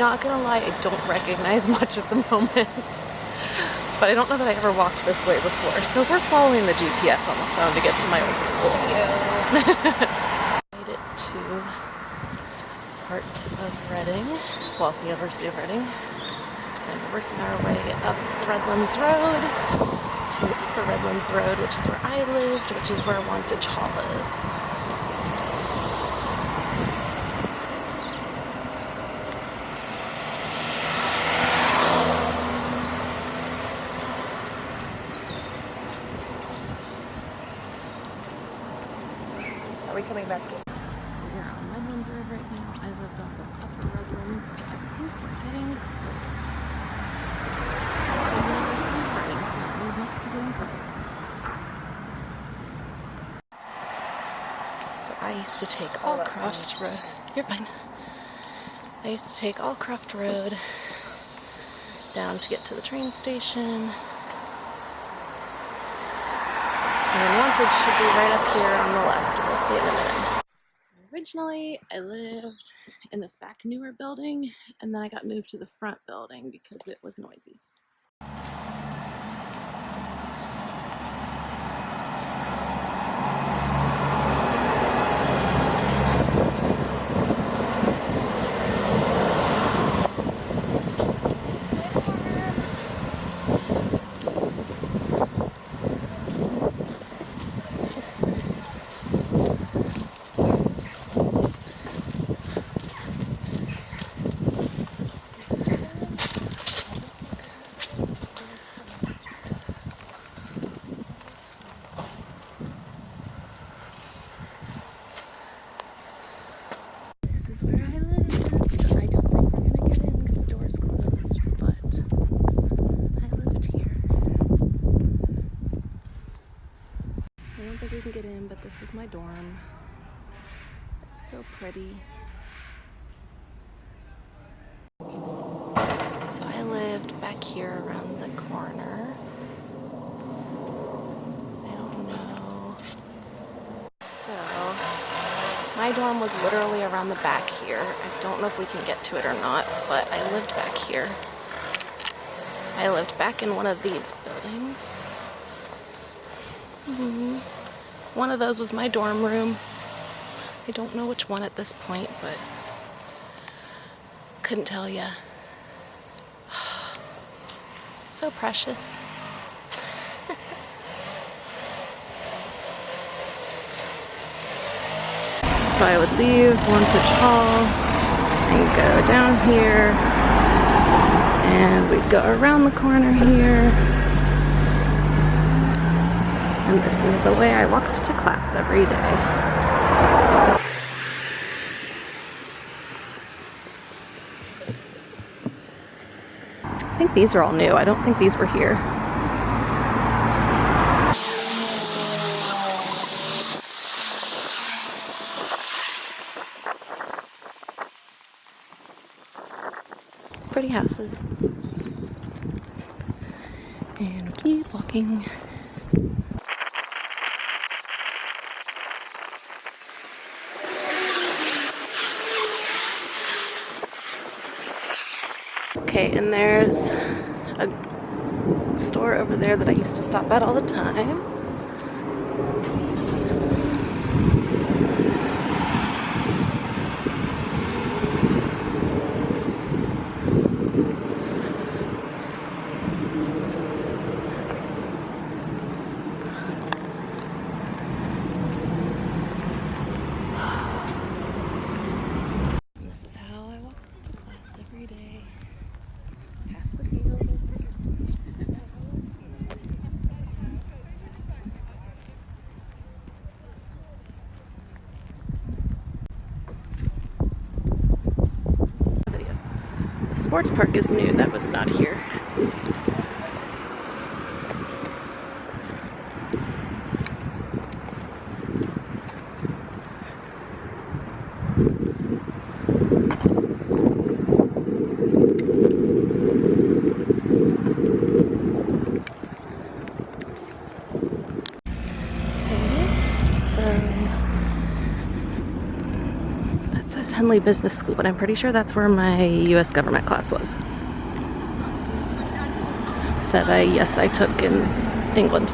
not gonna lie, I don't recognize much at the moment. But I don't know that I ever walked this way before. So we're following the GPS on the phone to get to my old school. Made it to parts of Reading, well, University of Reading. And we're working our way up Redlands Road to Upper Redlands Road, which is where I lived, which is where Wantage Hall is. Are we coming back this way? We're on Redlands Road right now. I lived off of Upper Redlands. I think we're getting close. So we're celebrating, so we must be getting close. So I used to take Allcroft Road. You're fine. I used to take Allcroft Road down to get to the train station. And then Wantage should be right up here on the left. We'll see in a minute. Originally, I lived in this back newer building, and then I got moved to the front building because it was noisy. This is where I live. I don't think we're gonna get in because the door's closed, but I lived here. I don't think we can get in, but this was my dorm. It's so pretty. So I lived back here around the corner. I don't know. So my dorm was literally around the back here. I don't know if we can get to it or not, but I lived back here. I lived back in one of these buildings. One of those was my dorm room. I don't know which one at this point, but couldn't tell ya. So precious. So I would leave Wantage Hall and go down here, and we'd go around the corner here, and this is the way I walked to class every day. I think these are all new. I don't think these were here. Pretty houses. And keep walking. Okay, and there's a store over there that I used to stop at all the time. Past the fields. The sports park is new, that was not here. says Henley Business School, but I'm pretty sure that's where my U.S. government class was. That I took in England.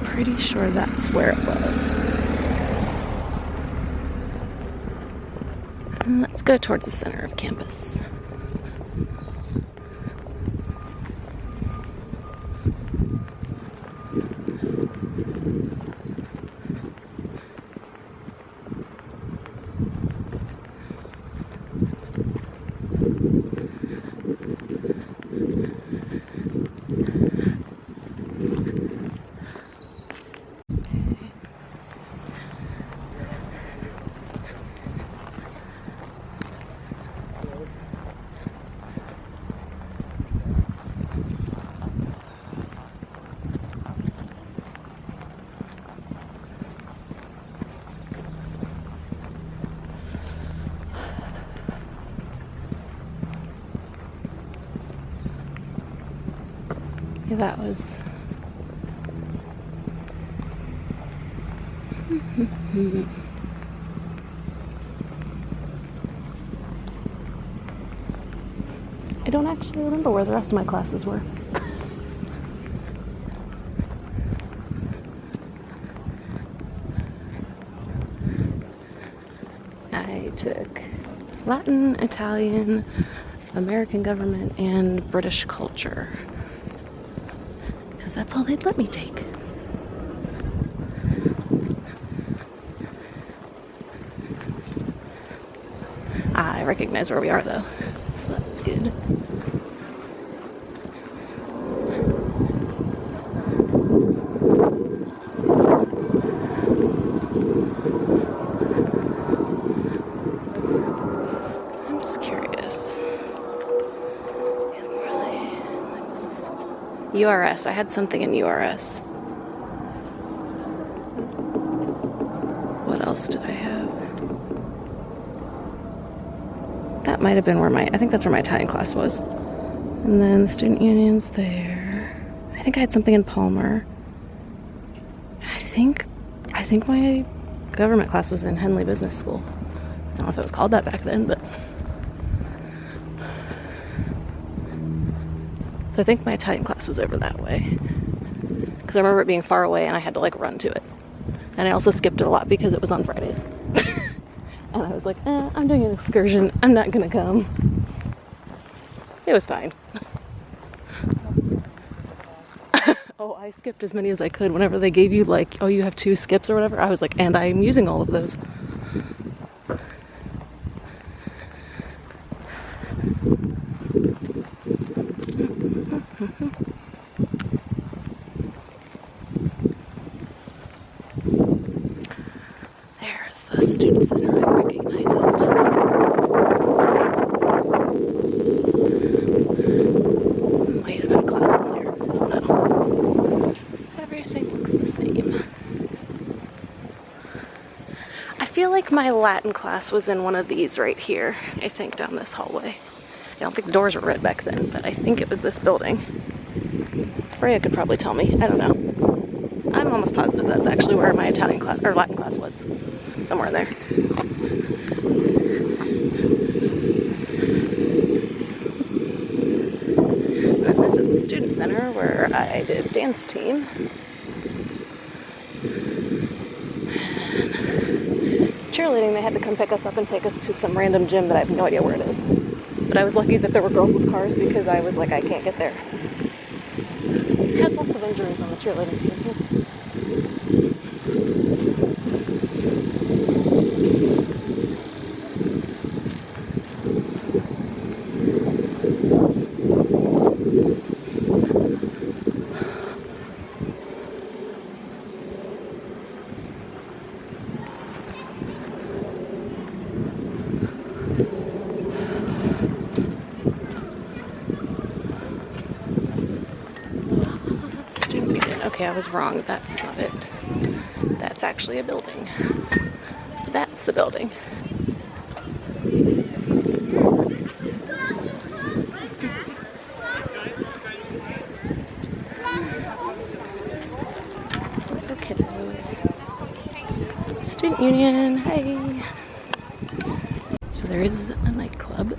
Pretty sure that's where it was. And let's go towards the center of campus. Yeah, that was... I don't actually remember where the rest of my classes were. I took Latin, Italian, American government, and British culture. Because that's all they'd let me take. I recognize where we are, though, so that's good. I'm just curious. It's more like what's this? URS. I had something in URS. What else did I have? That might have been where I think that's where my Italian class was. And then the student union's there. I think I had something in Palmer. I think my government class was in Henley Business School. I don't know if it was called that back then, but... So I think my Italian class was over that way. Because I remember it being far away and I had to, like, run to it. And I also skipped it a lot because it was on Fridays. And I was like, I'm doing an excursion. I'm not gonna come. It was fine. Oh, I skipped as many as I could. Whenever they gave you, like, oh, you have 2 skips or whatever, I was like, and I'm using all of those. There's the student center. I recognize it. Might have had class in there. I don't know. Everything looks the same. I feel like my Latin class was in one of these right here. I think down this hallway. I don't think the doors were red back then, but I think it was this building. Freya could probably tell me. I don't know. I'm almost positive that's actually where my Italian class or Latin class was. Somewhere there. And then this is the student center where I did dance team. And cheerleading, they had to come pick us up and take us to some random gym that I have no idea where it is. But I was lucky that there were girls with cars because I was like, I can't get there. Had lots of injuries on the cheerleading team. Okay, I was wrong. That's not it. That's actually a building. That's the building. What's up, kiddos? Student Union, hey! So there is a nightclub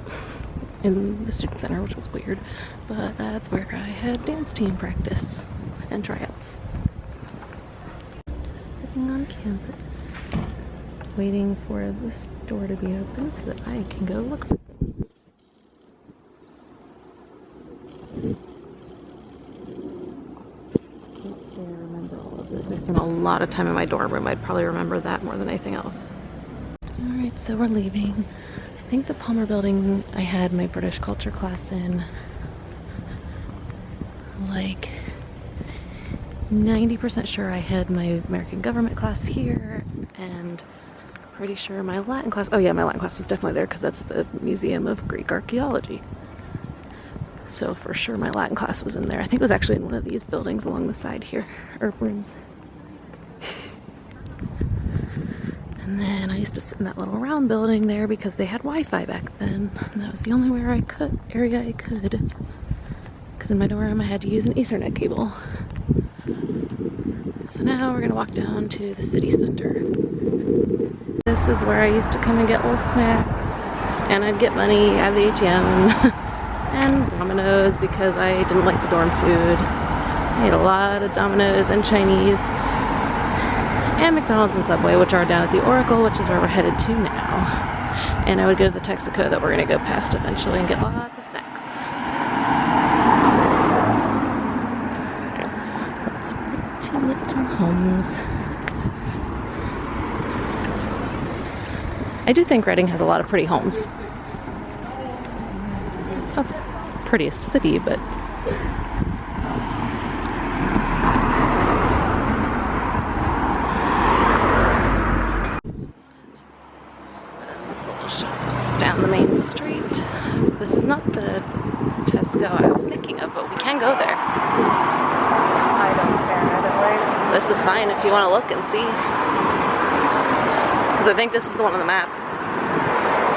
in the student center, which was weird, but that's where I had dance team practice and tryouts. Just sitting on campus, waiting for this door to be open so that I can go look for them. Let's see, I remember all of this. I spent a lot of time in my dorm room. I'd probably remember that more than anything else. Alright, so we're leaving. I think the Palmer Building I had my British culture class in. Like 90% sure I had my American government class here, and pretty sure my Latin class, oh yeah, my Latin class was definitely there because that's the Museum of Greek Archaeology. So for sure my Latin class was in there. I think it was actually in one of these buildings along the side here, or rooms. And then I used to sit in that little round building there because they had Wi-Fi back then. And that was the only area I could. Because in my dorm I had to use an Ethernet cable. So now we're gonna walk down to the city center. This is where I used to come and get little snacks. And I'd get money at the ATM. And Domino's because I didn't like the dorm food. I ate a lot of Domino's and Chinese. And McDonald's and Subway, which are down at the Oracle, which is where we're headed to now. And I would go to the Texaco that we're going to go past eventually and get lots of snacks. Lots of pretty little homes. I do think Reading has a lot of pretty homes. It's not the prettiest city, but shops down the main street. This is not the Tesco I was thinking of, but we can go there. I don't care either way. This is fine if you want to look and see. Because I think this is the one on the map.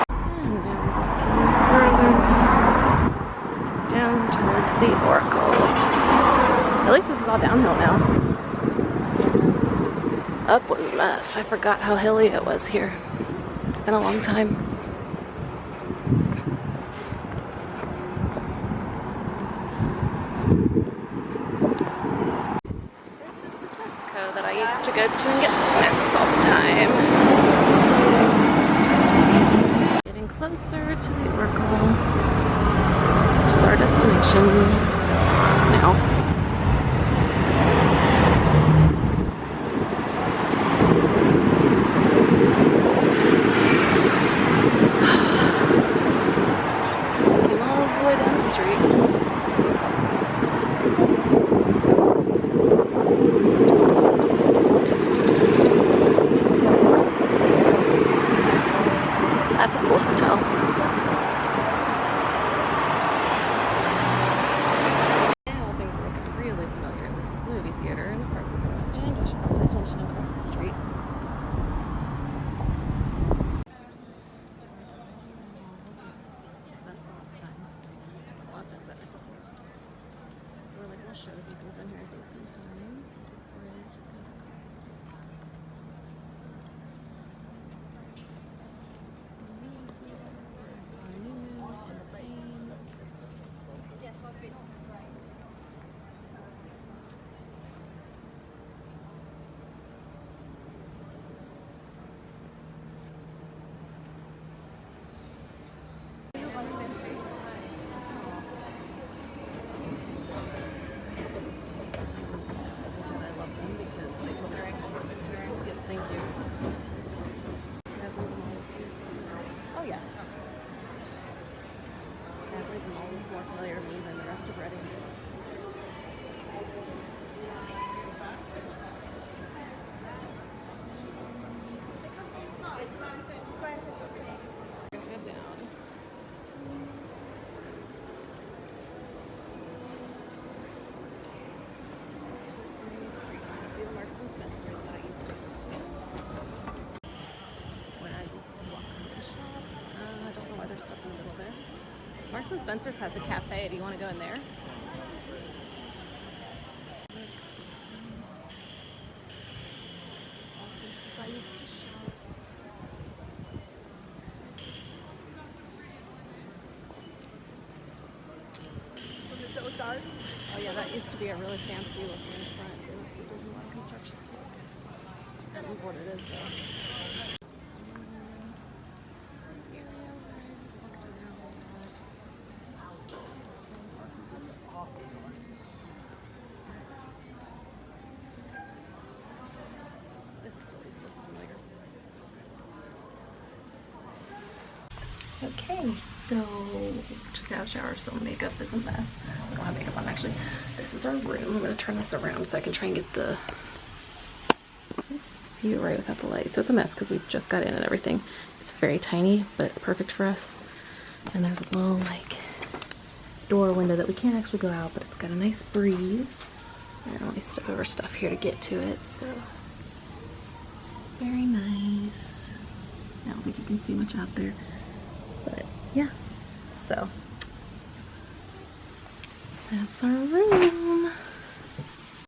And now we're walking further down towards the Oracle. At least this is all downhill now. Up was a mess. I forgot how hilly it was here. It's been a long time. This is the Tesco that I used to go to and get snacks all the time. Getting closer to the Oracle, which is our destination now. That's a cool hotel. Now things are looking really familiar. This is the movie theater in the parking garage. And you should probably pay attention across the street. There were like little shows and things on here, I think, sometimes. There's a bridge that goes across. Marks and Spencer's has a cafe. Do you want to go in there? I used to shop. Oh yeah, that used to be a really fancy looking front. There's a lot of construction to it. I don't know what it is though. This is the main area where I walked around a lot. This is always looks familiar. Okay, so just got a shower, so makeup is a mess. I don't have makeup on actually. This is our room. I'm gonna turn this around so I can try and get the view right without the light. So it's a mess because we just got in and everything. It's very tiny, but it's perfect for us. And there's a little like door window that we can't actually go out, but it's got a nice breeze. And let me step over stuff here to get to it. So very nice. I don't think you can see much out there. But yeah, so that's our room.